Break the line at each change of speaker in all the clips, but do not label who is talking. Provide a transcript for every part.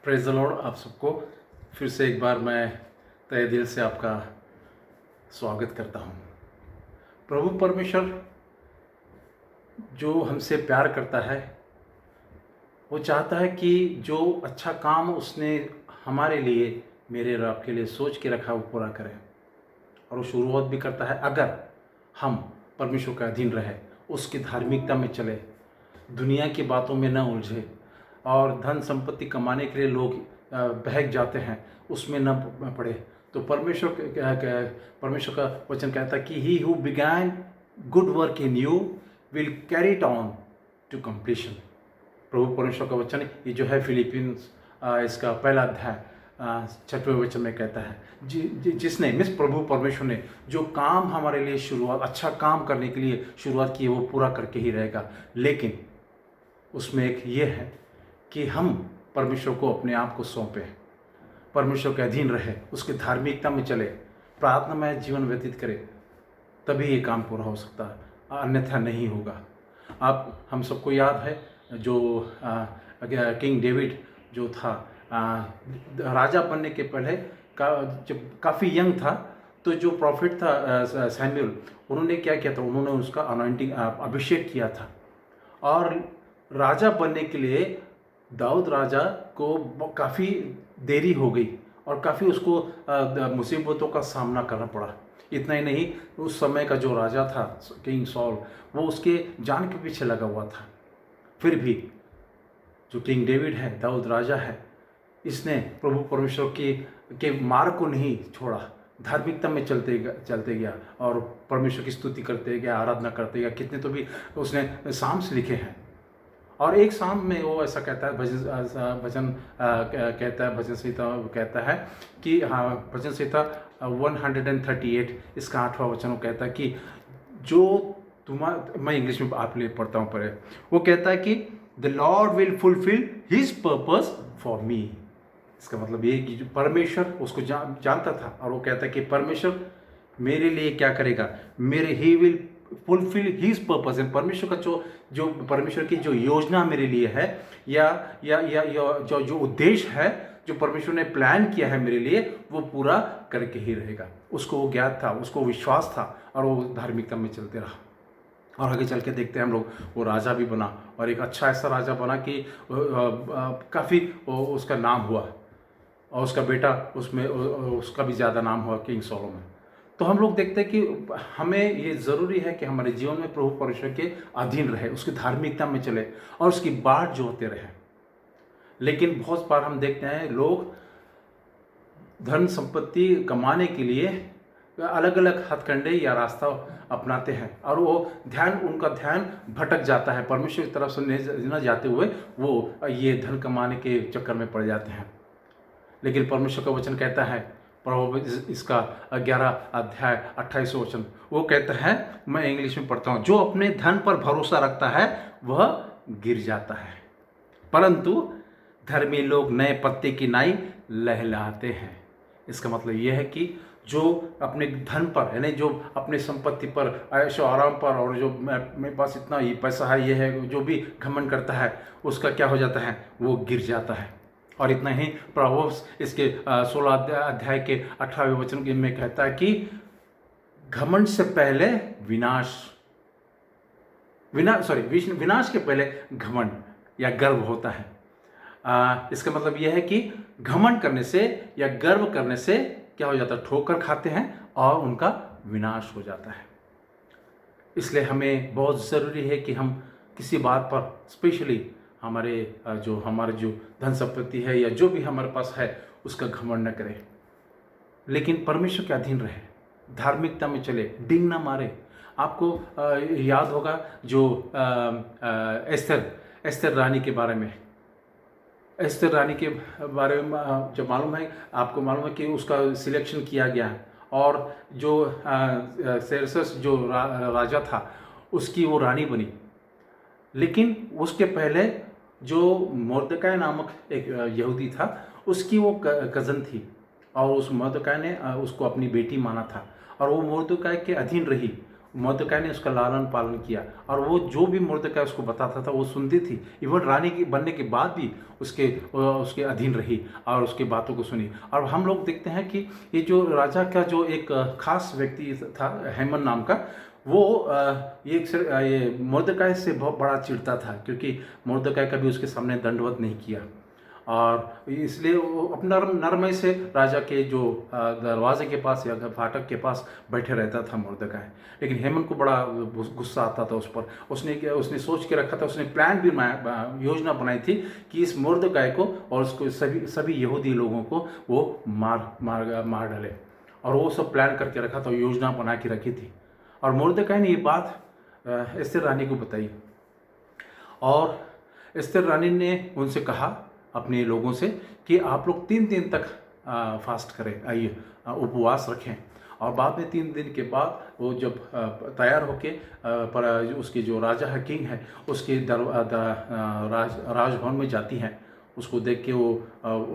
Praise the Lord. आप सबको फिर से एक बार मैं तहे दिल से आपका स्वागत करता हूँ। प्रभु परमेश्वर जो हमसे प्यार करता है, वो चाहता है कि जो अच्छा काम उसने हमारे लिए, मेरे और आपके लिए सोच के रखा, वो पूरा करें। और वो शुरुआत भी करता है अगर हम परमेश्वर के अधीन रहे, उसकी धार्मिकता में चले, दुनिया की बातों में न उलझे और धन संपत्ति कमाने के लिए लोग बहक जाते हैं, उसमें न पड़े। तो परमेश्वर का वचन कहता है कि he who began good work in you will carry it on to completion. प्रभु परमेश्वर का वचन ये जो है फिलिपियंस इसका पहला अध्याय 6वें वचन में कहता है, जिसने मिस प्रभु परमेश्वर ने जो काम हमारे लिए शुरुआत, अच्छा काम करने के लिए शुरुआत की है, वो पूरा करके ही रहेगा। लेकिन उसमें एक ये है कि हम परमेश्वर को अपने आप को सौंपें, परमेश्वर के अधीन रहे, उसकी धार्मिकता में चले, प्रार्थनामय जीवन व्यतीत करें, तभी ये काम पूरा हो सकता है, अन्यथा नहीं होगा। आप हम सबको याद है जो किंग डेविड जो था, राजा बनने के पहले जब काफ़ी यंग था, तो जो प्रॉफिट था सैमुएल, उन्होंने क्या किया था, उन्होंने उसका अनॉइंटिंग अभिषेक किया था। और राजा बनने के लिए दाऊद राजा को काफ़ी देरी हो गई और काफ़ी उसको मुसीबतों का सामना करना पड़ा। इतना ही नहीं, उस समय का जो राजा था किंग सॉल, वो उसके जान के पीछे लगा हुआ था। फिर भी जो किंग डेविड है, दाऊद राजा है, इसने प्रभु परमेश्वर के मार्ग को नहीं छोड़ा, धार्मिकता में चलते गया और परमेश्वर की स्तुति करते गया, आराधना करते गया। कितने तो भी उसने साम्स लिखे हैं। और एक साम में वो ऐसा कहता है, भजन कहता है, भजन संहिता कहता है कि हाँ, भजन संहिता 138 इसका 8वां वचन वो कहता है कि जो मैं इंग्लिश में आप लिए पढ़ता हूँ पढ़े, वो कहता है कि the Lord will fulfil his purpose for me. इसका मतलब ये कि जो परमेश्वर उसको जानता था, और वो कहता है कि परमेश्वर मेरे लिए क्या करेगा, he will fulfil his purpose. परमेश्वर का जो परमेश्वर की जो योजना मेरे लिए है, या जो उद्देश्य है, जो परमेश्वर ने प्लान किया है मेरे लिए, वो पूरा करके ही रहेगा। उसको वो ज्ञात था, उसको विश्वास था, और वो धार्मिकता में चलते रहा। और आगे चल के देखते हैं हम लोग, वो राजा भी बना, और एक अच्छा ऐसा राजा बना कि काफ़ी उसका नाम हुआ, और उसका बेटा उसमें उसका भी ज़्यादा नाम हुआ, किंग सोलोमन। तो हम लोग देखते हैं कि हमें ये ज़रूरी है कि हमारे जीवन में प्रभु परमेश्वर के अधीन रहे, उसकी धार्मिकता में चले और उसकी बाट जो होते रहे। लेकिन बहुत बार हम देखते हैं लोग धन संपत्ति कमाने के लिए अलग अलग हथकंडे या रास्ता अपनाते हैं, और वो उनका ध्यान भटक जाता है, परमेश्वर की तरफ से न जाते हुए वो ये धन कमाने के चक्कर में पड़ जाते हैं। लेकिन परमेश्वर का वचन कहता है, प्रभु इसका 11 अध्याय 28 वचन, वो कहता है, मैं इंग्लिश में पढ़ता हूँ, जो अपने धन पर भरोसा रखता है वह गिर जाता है, परंतु धर्मी लोग नए पत्ते की नाई लहलाते हैं। इसका मतलब यह है कि जो अपने धन पर, यानी जो अपने संपत्ति पर, ऐशो आराम पर, और जो मेरे पास इतना ही पैसा है, ये है, जो भी घमंड करता है, उसका क्या हो जाता है, वो गिर जाता है। और इतना ही प्रोवर्ब्स इसके 16 अध्याय के 18वें वचन में कहता है कि घमंड से पहले विनाश के पहले घमंड या गर्व होता है। इसका मतलब यह है कि घमंड करने से या गर्व करने से क्या हो जाता है, ठोकर खाते हैं और उनका विनाश हो जाता है। इसलिए हमें बहुत ज़रूरी है कि हम किसी बात पर, स्पेशली हमारे जो धन संपत्ति है या जो भी हमारे पास है, उसका घमंड न करें, लेकिन परमेश्वर के अधीन रहे, धार्मिकता में चले, डिंग ना मारे। आपको याद होगा जो एस्तर रानी के बारे में, एस्तर रानी के बारे में जब मालूम है, आपको मालूम है कि उसका सिलेक्शन किया गया, और जो सेरसस जो राजा था, उसकी वो रानी बनी। लेकिन उसके पहले जो मोर्दकाय नामक एक यहूदी था, उसकी वो कज़न थी, और उस मोर्दकाय ने उसको अपनी बेटी माना था, और वो मोर्दकाय के अधीन रही। मर्दकाय ने उसका लालन पालन किया, और वो जो भी मर्दकाय उसको बताता था वो सुनती थी। इवन रानी की बनने के बाद भी उसके अधीन रही और उसकी बातों को सुनी। और हम लोग देखते हैं कि ये जो राजा का जो एक खास व्यक्ति था हैमन नाम का, वो ये मर्दकाय से बहुत बड़ा चिढ़ता था, क्योंकि मर्दकाय कभी उसके सामने दंडवत नहीं किया, और इसलिए वो अपना नरमई से राजा के जो दरवाजे के पास या फाटक के पास बैठे रहता था मर्दकाय। लेकिन हेमन को बड़ा गुस्सा आता था उस पर। उसने सोच के रखा था, उसने प्लान भी योजना बनाई थी कि इस मर्दकाय को और उसको सभी यहूदी लोगों को वो मार डाले, और वो सब प्लान करके रखा था, योजना बना के रखी थी। और मर्दकाय ने ये बात एस्तेर रानी को बताई, और एस्तेर रानी ने उनसे कहा अपने लोगों से कि आप लोग 3 दिन तक फास्ट करें, आइए उपवास रखें। और बाद में 3 दिन के बाद वो जब तैयार होके पर उसके जो राजा है, किंग है, उसके राजभवन में जाती हैं, उसको देख के वो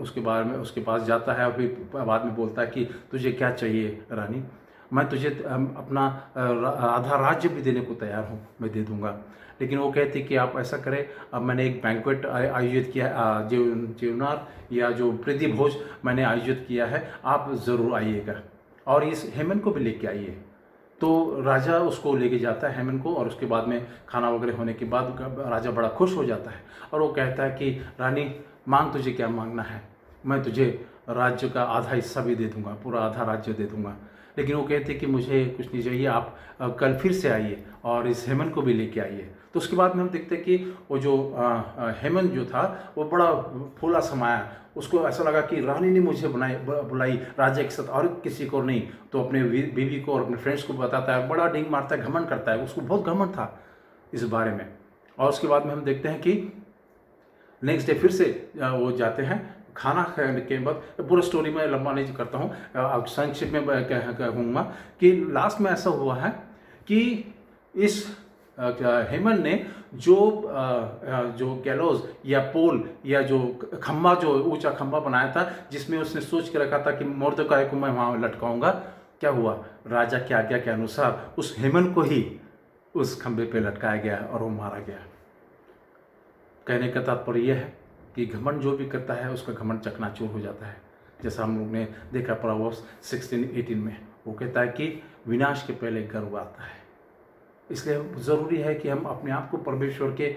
उसके पास जाता है, और फिर बाद में बोलता है कि तुझे क्या चाहिए रानी, मैं तुझे अपना आधा राज्य भी देने को तैयार हूँ, मैं दे दूँगा। लेकिन वो कहते कि आप ऐसा करें, अब मैंने एक बैंक्वेट आयोजित किया, जीवनार या जो प्रीति भोज मैंने आयोजित किया है, आप ज़रूर आइएगा और इस हेमन को भी लेके आइए। तो राजा उसको लेके जाता है हेमन को, और उसके बाद में खाना वगैरह होने के बाद राजा बड़ा खुश हो जाता है, और वो कहता है कि रानी मांग, तुझे क्या मांगना है, मैं तुझे राज्य का आधा हिस्सा भी दे दूँगा, पूरा आधा राज्य दे दूँगा। लेकिन वो कहते कि मुझे कुछ नहीं चाहिए, आप कल फिर से आइए और इस हेमन को भी लेके आइए। तो उसके बाद में हम देखते हैं कि वो जो हेमन जो था वो बड़ा फूला समाया, उसको ऐसा लगा कि रानी ने मुझे बुलाई राजा के साथ और किसी को नहीं। तो अपने बीवी को और अपने फ्रेंड्स को बताता है, बड़ा डिंग मारता है, घमंड करता है, उसको बहुत घमंड था इस बारे में। और उसके बाद में हम देखते हैं कि नेक्स्ट डे फिर से वो जाते हैं खाना खाने के बाद। पूरा स्टोरी में लंबा नहीं करता हूँ, अब संक्षिप्त में कहूँगा कि लास्ट में ऐसा हुआ है कि इस हेमन ने जो गैलोज या पोल या जो खम्बा, जो ऊंचा खम्बा बनाया था, जिसमें उसने सोच के रखा था कि मर्दकाय को मैं वहाँ लटकाऊंगा, क्या हुआ, राजा की आज्ञा के अनुसार उस हेमन को ही उस खम्बे पे लटकाया गया और वो मारा गया। कहने का तात्पर्य यह है कि घमंड जो भी करता है उसका घमंड चकनाचूर हो जाता है। जैसा हम लोग ने देखा प्रोवर्ब्स 16:18 में, वो कहता है कि विनाश के पहले गर्व आता है। इसलिए ज़रूरी है कि हम अपने आप को परमेश्वर के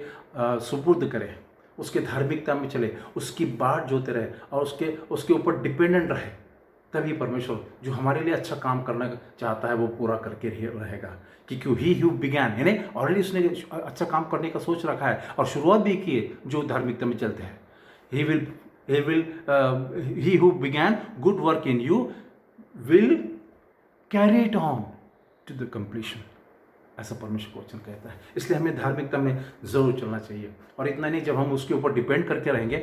सुपुर्द करें, उसके धार्मिकता में चले, उसकी बाट जोते रहे और उसके ऊपर डिपेंडेंट रहे, तभी परमेश्वर जो हमारे लिए अच्छा काम करना चाहता है वो पूरा करके रहेगा। क्योंकि ही हु बिगैन, यानी ऑलरेडी उसने अच्छा काम करने का सोच रखा है और शुरुआत भी की है जो धार्मिकता में चलते हैं। He who began good work in you will carry it on to the completion, ऐसा परमेश्वर का वचन कहता है। इसलिए हमें धार्मिकता में जरूर चलना चाहिए। और इतना नहीं, जब हम उसके ऊपर डिपेंड करके रहेंगे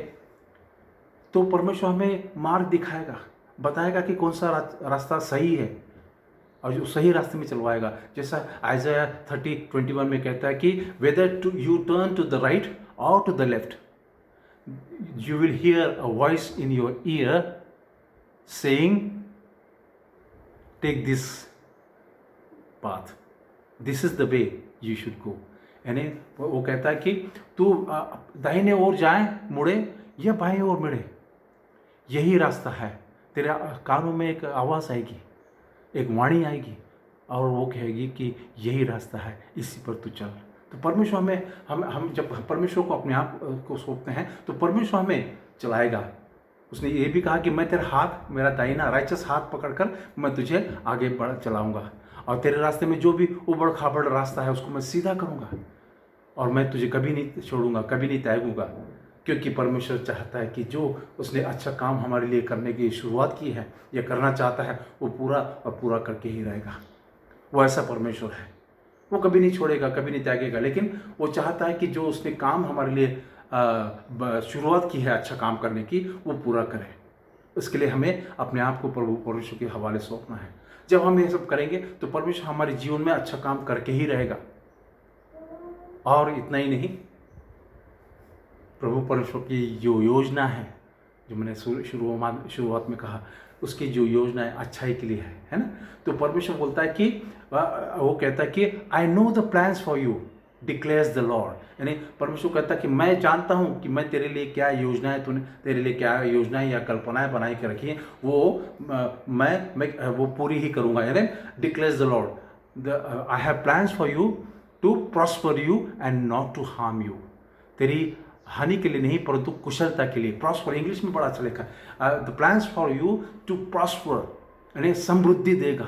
तो परमेश्वर हमें मार्ग दिखाएगा, बताएगा कि कौन सा रास्ता सही है और जो सही रास्ते में चलवाएगा। जैसा आइज़ाया 30:21 में कहता है कि whether you turn to the right और to the left, you will hear a voice in your ear saying, take this path, this is the way you should go। यानी वो कहता है कि तू दाहिने ओर जाए मुड़े या बाएं ओर मुड़े, यही रास्ता है। तेरे कानों में एक आवाज़ आएगी, एक वाणी आएगी और वो कहेगी कि यही रास्ता है, इसी पर तू चल। तो परमेश्वर हम जब परमेश्वर को अपने आप को सौंपते हैं तो परमेश्वर हमें चलाएगा। उसने ये भी कहा कि मैं तेरा हाथ, मेरा दाहिना राइचस हाथ पकड़कर मैं तुझे आगे चलाऊंगा और तेरे रास्ते में जो भी उबड़ खाबड़ रास्ता है उसको मैं सीधा करूंगा और मैं तुझे कभी नहीं छोड़ूंगा, कभी नहीं त्यागूंगा। क्योंकि परमेश्वर चाहता है कि जो उसने अच्छा काम हमारे लिए करने की शुरुआत की है या करना चाहता है वो पूरा और पूरा करके ही रहेगा। वो ऐसा परमेश्वर है, वो कभी नहीं छोड़ेगा, कभी नहीं त्यागेगा। लेकिन वो चाहता है कि जो उसने काम हमारे लिए शुरुआत की है अच्छा काम करने की, वो पूरा करें। इसके लिए हमें अपने आप को प्रभु परमेश्वर के हवाले सौंपना है। जब हम ये सब करेंगे तो परमेश्वर हमारे जीवन में अच्छा काम करके ही रहेगा। और इतना ही नहीं, प्रभु परमेश्वर की जो योजना है जो मैंने शुरुआत में कहा, उसकी जो योजना है अच्छाई के लिए है ना। तो परमेश्वर बोलता है कि वो कहता है कि I know the plans for you declares the Lord, यानी परमेश्वर कहता है कि मैं जानता हूँ कि मैं तेरे लिए क्या योजनाएं, तूने तेरे लिए क्या योजनाएं या कल्पनाएं बनाई के रखी हैं, वो मैं वो पूरी ही करूँगा। यानी declares the Lord, I have plans for you to prosper you and not to harm you. तेरी हानि के लिए नहीं परंतु कुशलता के लिए। प्रॉस्पर इंग्लिश में बड़ा अच्छा लिखा है, the plans for you to prosper, यानी समृद्धि देगा।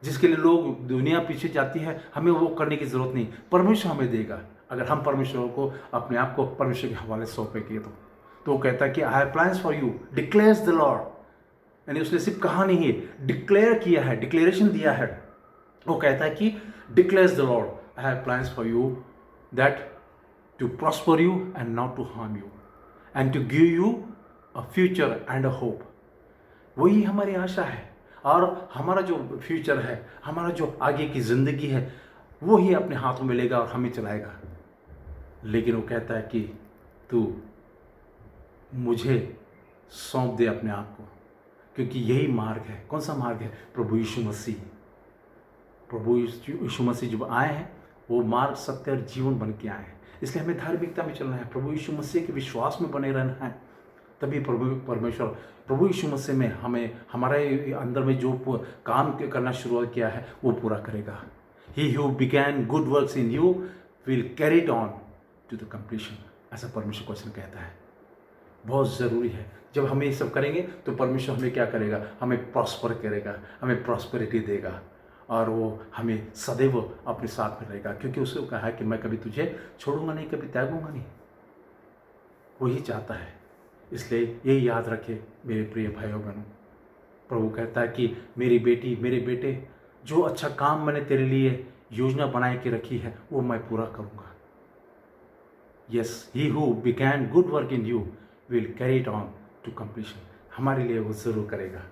जिसके लिए लोग दुनिया पीछे जाती है, हमें वो करने की जरूरत नहीं, परमेश्वर हमें देगा अगर हम परमेश्वर को अपने आप को परमेश्वर के हवाले सौंपेंगे। तो वो कहता है कि आई have plans for you declares the Lord, यानी उसने सिर्फ कहा नहीं है, डिक्लेयर किया है, डिक्लेरेशन दिया है। वो कहता है कि declares the Lord, I have plans for you that to prosper you and not to harm you and to give you a future and a hope. वही हमारी आशा है, और हमारा जो फ्यूचर है, हमारा जो आगे की ज़िंदगी है, वो ही अपने हाथों में लेगा और हमें चलाएगा। लेकिन वो कहता है कि तू मुझे सौंप दे अपने आप को, क्योंकि यही मार्ग है। कौन सा मार्ग है? प्रभु यीशु मसीह। प्रभु यीशु मसीह जब आए हैं, वो मार्ग, सत्य और जीवन बन के आए हैं। इसलिए हमें धार्मिकता में चलना है, प्रभु यीशु मसीह के विश्वास में बने रहना है, तभी परमेश्वर प्रभु यीशु मसीह में हमें हमारे अंदर में जो काम करना शुरू किया है वो पूरा करेगा। He who began good works in you will carry it on to the completion, ऐसा परमेश्वर क्वेश्चन कहता है। बहुत ज़रूरी है, जब हम ये सब करेंगे तो परमेश्वर हमें क्या करेगा? हमें प्रॉस्पर करेगा, हमें प्रॉस्पेरिटी देगा, और वो हमें सदैव अपने साथ में रहेगा, क्योंकि उसको कहा है कि मैं कभी तुझे छोड़ूंगा नहीं, कभी त्यागूंगा नहीं। वही चाहता है। इसलिए यही याद रखे मेरे प्रिय भाइयों बहनों, प्रभु कहता है कि मेरी बेटी, मेरे बेटे, जो अच्छा काम मैंने तेरे लिए योजना बनाए के रखी है वो मैं पूरा करूँगा। Yes, he who began good work in you will carry it on to completion, हमारे लिए वो ज़रूर करेगा,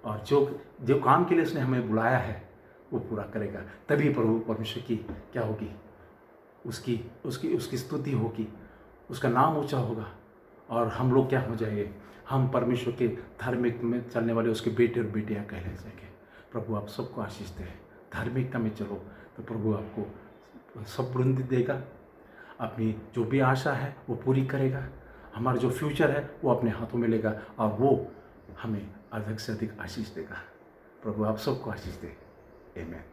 और जो काम के लिए उसने हमें बुलाया है वो पूरा करेगा। तभी प्रभु परमेश्वर की क्या होगी? उसकी स्तुति होगी, उसका नाम ऊंचा होगा, और हम लोग क्या हो जाएंगे? हम परमेश्वर के धार्मिक में चलने वाले उसके बेटे और बेटियां कहले जाएंगे। प्रभु आप सबको आशीष दे। धार्मिकता में चलो तो प्रभु आपको सब वृद्धि देगा, अपनी जो भी आशा है वो पूरी करेगा, हमारा जो फ्यूचर है वो अपने हाथों में लेगा, और वो हमें अधिक से अधिक आशीष देगा। प्रभु आप सबको आशीष दे। आमीन।